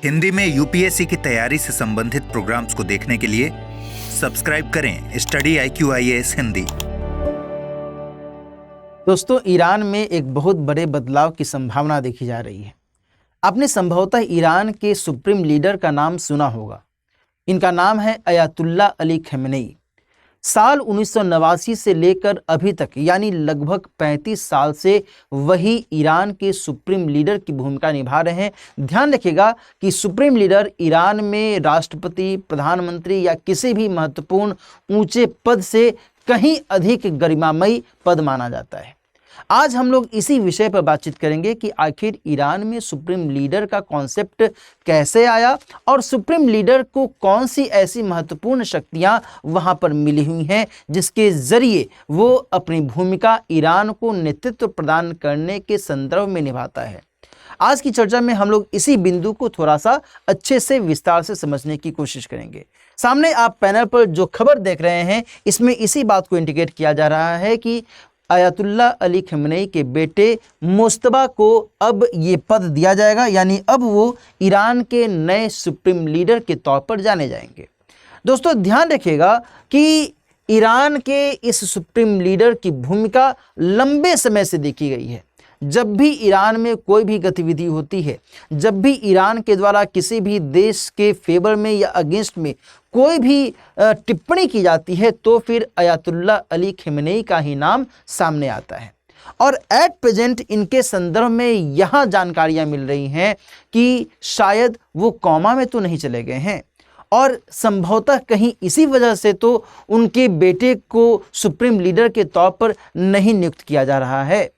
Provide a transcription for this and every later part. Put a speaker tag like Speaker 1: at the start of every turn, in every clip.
Speaker 1: हिंदी में यूपीएससी की तैयारी से संबंधित प्रोग्राम्स को देखने के लिए सब्सक्राइब करें स्टडी IQIAS हिंदी।
Speaker 2: दोस्तों, ईरान में एक बहुत बड़े बदलाव की संभावना देखी जा रही है। आपने संभवतः ईरान के सुप्रीम लीडर का नाम सुना होगा। इनका नाम है अयातुल्ला अली खमेनेई। साल 1989 से लेकर अभी तक यानी लगभग 35 साल से वही ईरान के सुप्रीम लीडर की भूमिका निभा रहे हैं। ध्यान रखिएगा कि सुप्रीम लीडर ईरान में राष्ट्रपति, प्रधानमंत्री या किसी भी महत्वपूर्ण ऊंचे पद से कहीं अधिक गरिमामयी पद माना जाता है। आज हम लोग इसी विषय पर बातचीत करेंगे कि आखिर ईरान में सुप्रीम लीडर का कॉन्सेप्ट कैसे आया और सुप्रीम लीडर को कौन सी ऐसी महत्वपूर्ण शक्तियां वहां पर मिली हुई हैं जिसके जरिए वो अपनी भूमिका ईरान को नेतृत्व प्रदान करने के संदर्भ में निभाता है। आज की चर्चा में हम लोग इसी बिंदु को थोड़ा सा अच्छे से विस्तार से समझने की कोशिश करेंगे। सामने आप पैनल पर जो खबर देख रहे हैं इसमें इसी बात को इंडिकेट किया जा रहा है कि अयातुल्ला अली खमेनेई के बेटे मुज्तबा को अब ये पद दिया जाएगा, यानी अब वो ईरान के नए सुप्रीम लीडर के तौर पर जाने जाएंगे। दोस्तों, ध्यान रखिएगा कि ईरान के इस सुप्रीम लीडर की भूमिका लंबे समय से देखी गई है। जब भी ईरान में कोई भी गतिविधि होती है, जब भी ईरान के द्वारा किसी भी देश के फेवर में या अगेंस्ट में कोई भी टिप्पणी की जाती है तो फिर अयातुल्ला अली खमेनेई का ही नाम सामने आता है। और एट प्रेजेंट इनके संदर्भ में यहाँ जानकारियाँ मिल रही हैं कि शायद वो कौमा में तो नहीं चले गए हैं और संभवतः कहीं इसी वजह से तो उनके बेटे को सुप्रीम लीडर के तौर पर नहीं नियुक्त किया जा रहा है।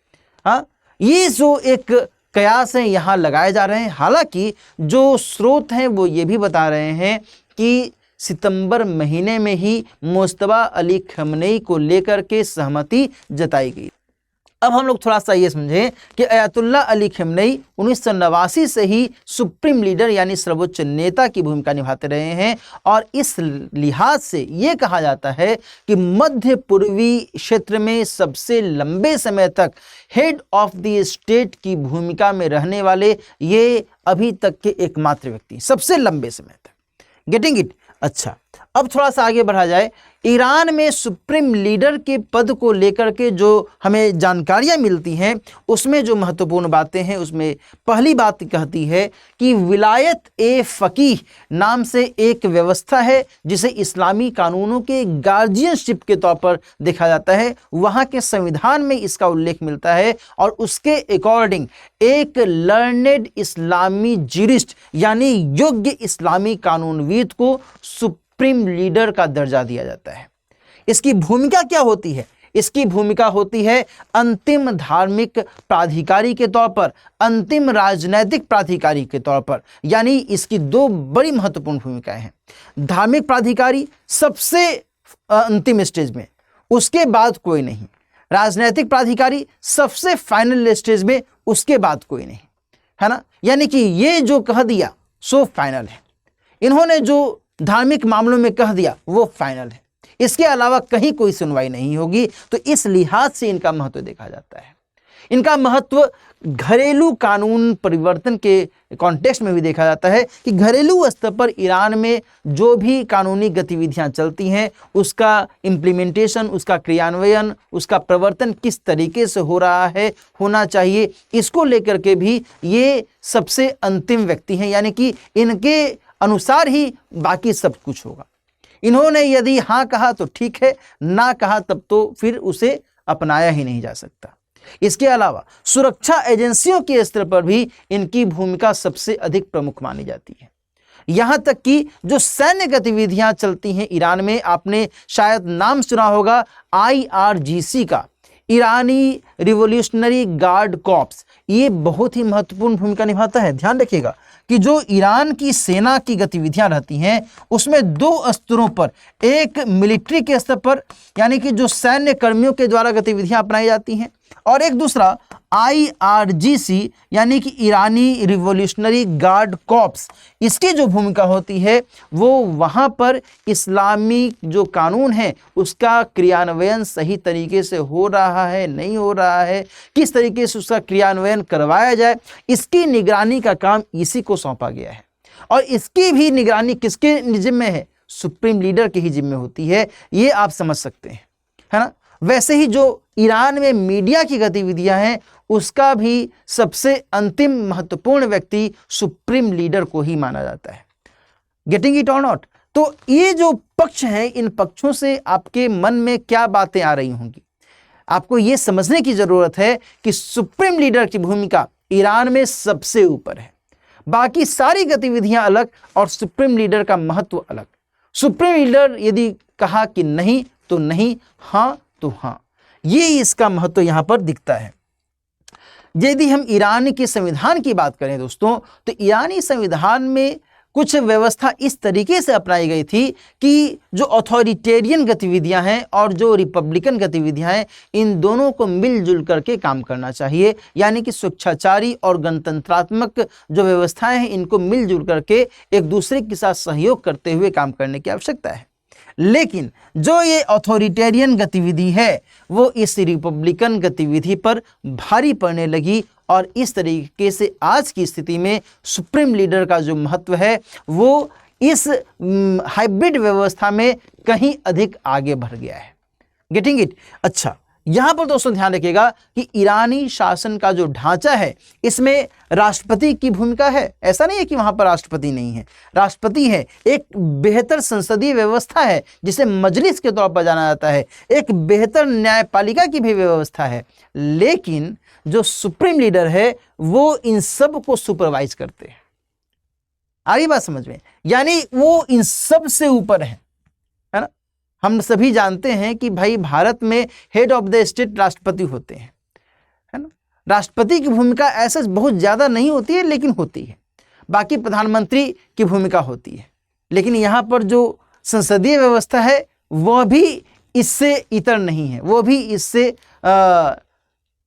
Speaker 2: हाँ, ये जो एक कयास है यहाँ लगाए जा रहे हैं। हालांकि जो स्रोत हैं वो ये भी बता रहे हैं कि सितंबर महीने में ही मुज्तबा अली खमेनेई को लेकर के सहमति जताई गई। अब हम लोग थोड़ा सा ये समझें कि अयातुल्ला अली खमेनेई 1989 से ही सुप्रीम लीडर यानी सर्वोच्च नेता की भूमिका निभाते रहे हैं और इस लिहाज से ये कहा जाता है कि मध्य पूर्वी क्षेत्र में सबसे लंबे समय तक हेड ऑफ द स्टेट की भूमिका में रहने वाले ये अभी तक के एकमात्र व्यक्ति, सबसे लंबे समय तक। Getting it? अच्छा, अब थोड़ा सा आगे बढ़ा जाए। ईरान में सुप्रीम लीडर के पद को लेकर के जो हमें जानकारियां मिलती हैं उसमें जो महत्वपूर्ण बातें हैं उसमें पहली बात कहती है कि विलायत ए फ़कीह नाम से एक व्यवस्था है जिसे इस्लामी कानूनों के गार्जियनशिप के तौर पर देखा जाता है। वहाँ के संविधान में इसका उल्लेख मिलता है और उसके अकॉर्डिंग एक लर्नेड इस्लामी ज्यूरिस्ट यानी योग्य इस्लामी कानूनविद को सुप्रीम लीडर का दर्जा दिया जाता है। इसकी भूमिका क्या होती है? इसकी भूमिका होती है अंतिम धार्मिक प्राधिकारी के तौर पर, अंतिम राजनैतिक प्राधिकारी के तौर पर। यानी इसकी दो बड़ी महत्वपूर्ण भूमिकाएं हैं। धार्मिक प्राधिकारी सबसे अंतिम स्टेज में, उसके बाद कोई नहीं। राजनैतिक प्राधिकारी सबसे फाइनल स्टेज में, उसके बाद कोई नहीं, है ना। यानी कि ये जो कह दिया सो फाइनल है। इन्होंने जो धार्मिक मामलों में कह दिया वो फाइनल है। इसके अलावा कहीं कोई सुनवाई नहीं होगी। तो इस लिहाज से इनका महत्व देखा जाता है। इनका महत्व घरेलू कानून परिवर्तन के कॉन्टेक्स्ट में भी देखा जाता है कि घरेलू स्तर पर ईरान में जो भी कानूनी गतिविधियां चलती हैं उसका इम्प्लीमेंटेशन, उसका क्रियान्वयन, उसका प्रवर्तन किस तरीके से हो रहा है, होना चाहिए, इसको लेकर के भी ये सबसे अंतिम व्यक्ति हैं। यानी कि इनके अनुसार ही बाकी सब कुछ होगा। इन्होंने यदि हाँ कहा तो ठीक है, ना कहा तब तो फिर उसे अपनाया ही नहीं जा सकता। इसके अलावा सुरक्षा एजेंसियों के स्तर पर भी इनकी भूमिका सबसे अधिक प्रमुख मानी जाती है। यहां तक कि जो सैन्य गतिविधियां चलती हैं ईरान में, आपने शायद नाम सुना होगा IRGC का, ईरानी रिवोल्यूशनरी गार्ड कॉर्प्स। ये बहुत ही महत्वपूर्ण भूमिका निभाता है। ध्यान रखिएगा कि जो ईरान की सेना की गतिविधियां रहती हैं उसमें दो स्तरों पर, एक मिलिट्री के स्तर पर यानी कि जो सैन्य कर्मियों के द्वारा गतिविधियां अपनाई जाती हैं, और एक दूसरा IRGC यानी कि ईरानी रिवोल्यूशनरी गार्ड कॉर्प्स। इसकी जो भूमिका होती है वो वहाँ पर इस्लामी जो कानून है उसका क्रियान्वयन सही तरीके से हो रहा है, नहीं हो रहा है, किस तरीके से उसका क्रियान्वयन करवाया जाए, इसकी निगरानी का काम इसी को सौंपा गया है। और इसकी भी निगरानी किसके जिम्मे है? सुप्रीम लीडर के ही जिम्मे होती है। ये आप समझ सकते हैं, है ना। वैसे ही जो ईरान में मीडिया की गतिविधियां हैं उसका भी सबसे अंतिम महत्वपूर्ण व्यक्ति सुप्रीम लीडर को ही माना जाता है। गेटिंग इट और नॉट? तो ये जो पक्ष है, इन पक्षों से आपके मन में क्या बातें आ रही होंगी? आपको ये समझने की जरूरत है कि सुप्रीम लीडर की भूमिका ईरान में सबसे ऊपर है। बाकी सारी गतिविधियां अलग और सुप्रीम लीडर का महत्व अलग। सुप्रीम लीडर यदि कहा कि नहीं तो नहीं, हां तो हां, ये इसका महत्व यहां पर दिखता है। यदि हम ईरान के संविधान की बात करें दोस्तों, तो ईरानी संविधान में कुछ व्यवस्था इस तरीके से अपनाई गई थी कि जो अथॉरिटेरियन गतिविधियां हैं और जो रिपब्लिकन गतिविधियां हैं, इन दोनों को मिलजुल करके काम करना चाहिए। यानी कि स्वेच्छाचारी और गणतंत्रात्मक जो व्यवस्थाएं हैं, इनको मिलजुल करके एक दूसरे के साथ सहयोग करते हुए काम करने की आवश्यकता है। लेकिन जो ये अथॉरिटेरियन गतिविधि है वो इस रिपब्लिकन गतिविधि पर भारी पड़ने लगी और इस तरीके से आज की स्थिति में सुप्रीम लीडर का जो महत्व है वो इस हाइब्रिड व्यवस्था में कहीं अधिक आगे बढ़ गया है। Getting it? अच्छा, यहां पर दोस्तों ध्यान रखिएगा कि ईरानी शासन का जो ढांचा है इसमें राष्ट्रपति की भूमिका है। ऐसा नहीं है कि वहां पर राष्ट्रपति नहीं है, राष्ट्रपति है। एक बेहतर संसदीय व्यवस्था है जिसे मजलिस के तौर पर जाना जाता है। एक बेहतर न्यायपालिका की भी व्यवस्था है। लेकिन जो सुप्रीम लीडर है वो इन सब को सुपरवाइज करते हैं। आ रही बात समझ में? यानी वो इन सब से ऊपर है ना। हम सभी जानते हैं कि भाई भारत में हेड ऑफ द स्टेट राष्ट्रपति होते हैं, है ना। राष्ट्रपति की भूमिका ऐसा बहुत ज़्यादा नहीं होती है लेकिन होती है। बाकी प्रधानमंत्री की भूमिका होती है। लेकिन यहाँ पर जो संसदीय व्यवस्था है वह भी इससे इतर नहीं है, वो भी इससे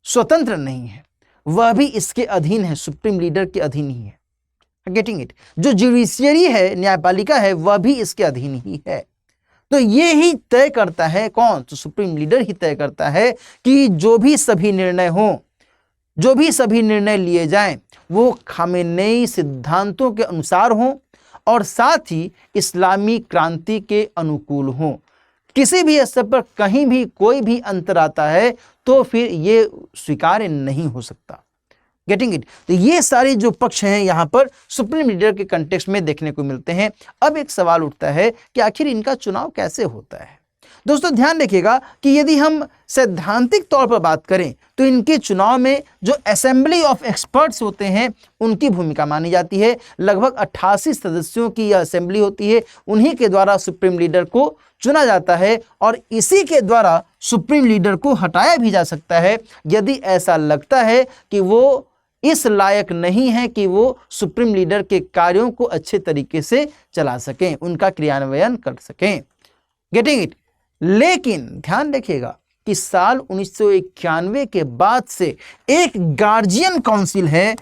Speaker 2: स्वतंत्र नहीं है, वह भी इसके अधीन है, सुप्रीम लीडर के अधीन ही है। Getting it? जो जुडिशियरी है, न्यायपालिका है, वह भी इसके अधीन ही है। तो ये ही तय करता है कौन? तो सुप्रीम लीडर ही तय करता है कि जो भी सभी निर्णय हों, जो भी सभी निर्णय लिए जाएं, वो खामेनेई सिद्धांतों के अनुसार हों और साथ ही इस्लामी क्रांति के अनुकूल हों। किसी भी स्तर पर कहीं भी कोई भी अंतर आता है तो फिर ये स्वीकार्य नहीं हो सकता। Getting it? तो ये सारे जो पक्ष हैं यहाँ पर सुप्रीम लीडर के कंटेक्स्ट में देखने को मिलते हैं। अब एक सवाल उठता है कि आखिर इनका चुनाव कैसे होता है। दोस्तों ध्यान रखिएगा कि यदि हम सैद्धांतिक तौर पर बात करें तो इनके चुनाव में जो असेंबली ऑफ एक्सपर्ट्स होते हैं उनकी भूमिका मानी जाती है। लगभग 88 सदस्यों की यह असेंबली होती है, उन्हीं के द्वारा सुप्रीम लीडर को चुना जाता है और इसी के द्वारा सुप्रीम लीडर को हटाया भी जा सकता है यदि ऐसा लगता है कि वो इस लायक नहीं है कि वो सुप्रीम लीडर के कार्यों को अच्छे तरीके से चला सकें, उनका क्रियान्वयन कर सकें। Getting it? लेकिन ध्यान रखिएगा कि साल 1991 के बाद से एक गार्जियन काउंसिल है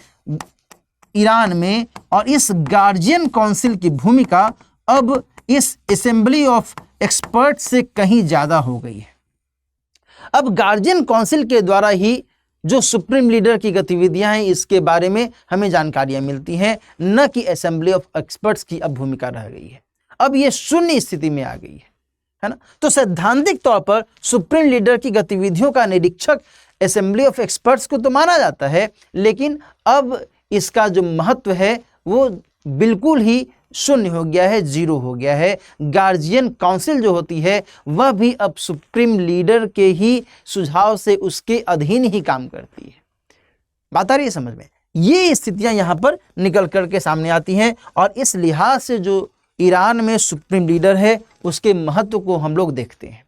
Speaker 2: ईरान में और इस गार्जियन काउंसिल की भूमिका अब इस असेंबली ऑफ एक्सपर्ट से कहीं ज्यादा हो गई है। अब गार्जियन काउंसिल के द्वारा ही जो सुप्रीम लीडर की गतिविधियां हैं इसके बारे में हमें जानकारियां मिलती हैं, न कि असेंबली ऑफ एक्सपर्ट्स की अब भूमिका रह गई है। अब ये शून्य स्थिति में आ गई है ना। तो सैद्धांतिक तौर पर सुप्रीम लीडर की गतिविधियों का निरीक्षक असेंबली ऑफ एक्सपर्ट्स को तो माना जाता है, लेकिन अब इसका जो महत्व है वो बिल्कुल ही शून्य हो गया है, जीरो हो गया है। गार्जियन काउंसिल जो होती है वह भी अब सुप्रीम लीडर के ही सुझाव से उसके अधीन ही काम करती है। बात आ रही है समझ में? ये स्थितियां यहां पर निकल करके सामने आती हैं और इस लिहाज से जो ईरान में सुप्रीम लीडर है उसके महत्व को हम लोग देखते हैं।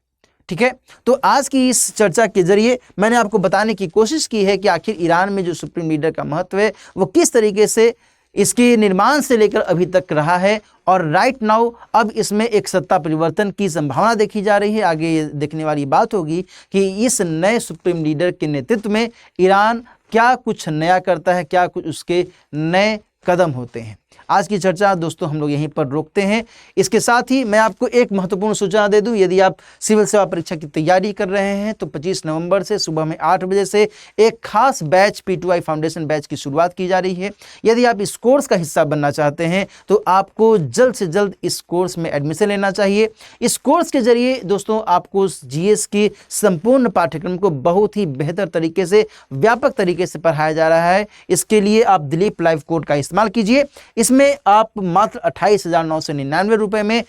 Speaker 2: ठीक है, तो आज की इस चर्चा के जरिए मैंने आपको बताने की कोशिश की है कि आखिर ईरान में जो सुप्रीम लीडर का महत्व है वो किस तरीके से इसके निर्माण से लेकर अभी तक रहा है और राइट नाउ अब इसमें एक सत्ता परिवर्तन की संभावना देखी जा रही है। आगे ये देखने वाली बात होगी कि इस नए सुप्रीम लीडर के नेतृत्व में ईरान क्या कुछ नया करता है, क्या कुछ उसके नए कदम होते हैं। आज की चर्चा दोस्तों हम लोग यहीं पर रोकते हैं। इसके साथ ही मैं आपको एक महत्वपूर्ण सूचना दे दूं, यदि आप सिविल सेवा परीक्षा की तैयारी कर रहे हैं तो 25 नवंबर से सुबह में 8 बजे से एक खास बैच P2I फाउंडेशन बैच की शुरुआत की जा रही है। यदि आप इस कोर्स का हिस्सा बनना चाहते हैं तो आपको जल्द से जल्द इस कोर्स में एडमिशन लेना चाहिए। इस कोर्स के जरिए दोस्तों आपको GS की संपूर्ण पाठ्यक्रम को बहुत ही बेहतर तरीके से, व्यापक तरीके से पढ़ाया जा रहा है। इसके लिए आप दिलीप लाइव कोड का इस्तेमाल कीजिए। इसमें आप मात्र 28,999 रुपये में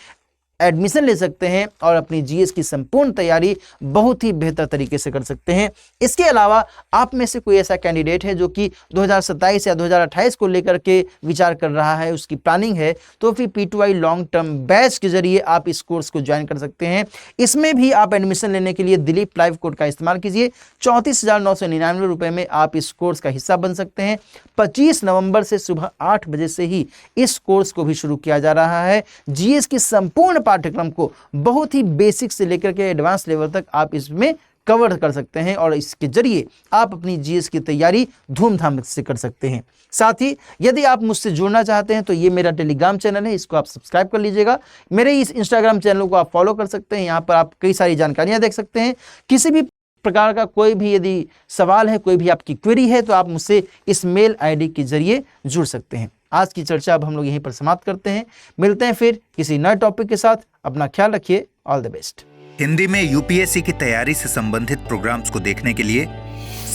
Speaker 2: एडमिशन ले सकते हैं और अपनी GS की संपूर्ण तैयारी बहुत ही बेहतर तरीके से कर सकते हैं। इसके अलावा आप में से कोई ऐसा कैंडिडेट है जो कि 2027 या 2028 को लेकर के विचार कर रहा है, उसकी प्लानिंग है, तो फिर P2I लॉन्ग टर्म बैच के जरिए आप इस कोर्स को ज्वाइन कर सकते हैं। इसमें भी आप एडमिशन लेने के लिए दिलीप लाइव कोड का इस्तेमाल कीजिए। 34,999 रुपये में आप इस कोर्स का हिस्सा बन सकते हैं। 25 नवंबर से सुबह 8 बजे से ही इस कोर्स को भी शुरू किया जा रहा है। GS की संपूर्ण पाठ्यक्रम को बहुत ही बेसिक से लेकर के एडवांस लेवल तक आप इसमें कवर कर सकते हैं और इसके जरिए आप अपनी GS की तैयारी धूमधाम से कर सकते हैं। साथ ही यदि आप मुझसे जुड़ना चाहते हैं तो ये मेरा टेलीग्राम चैनल है, इसको आप सब्सक्राइब कर लीजिएगा। मेरे इस इंस्टाग्राम चैनल को आप फॉलो कर सकते हैं, यहाँ पर आप कई सारी जानकारियाँ देख सकते हैं। किसी भी प्रकार का कोई भी यदि सवाल है, कोई भी आपकी क्वेरी है तो आप मुझसे इस मेल ID के जरिए जुड़ सकते हैं। आज की चर्चा अब हम लोग यहीं पर समाप्त करते हैं। मिलते हैं फिर किसी नए टॉपिक के साथ। अपना ख्याल रखिए। All the best.
Speaker 1: हिंदी में UPSC की तैयारी से संबंधित प्रोग्राम्स को देखने के लिए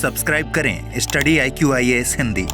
Speaker 1: सब्सक्राइब करें स्टडी IQ IAS हिंदी।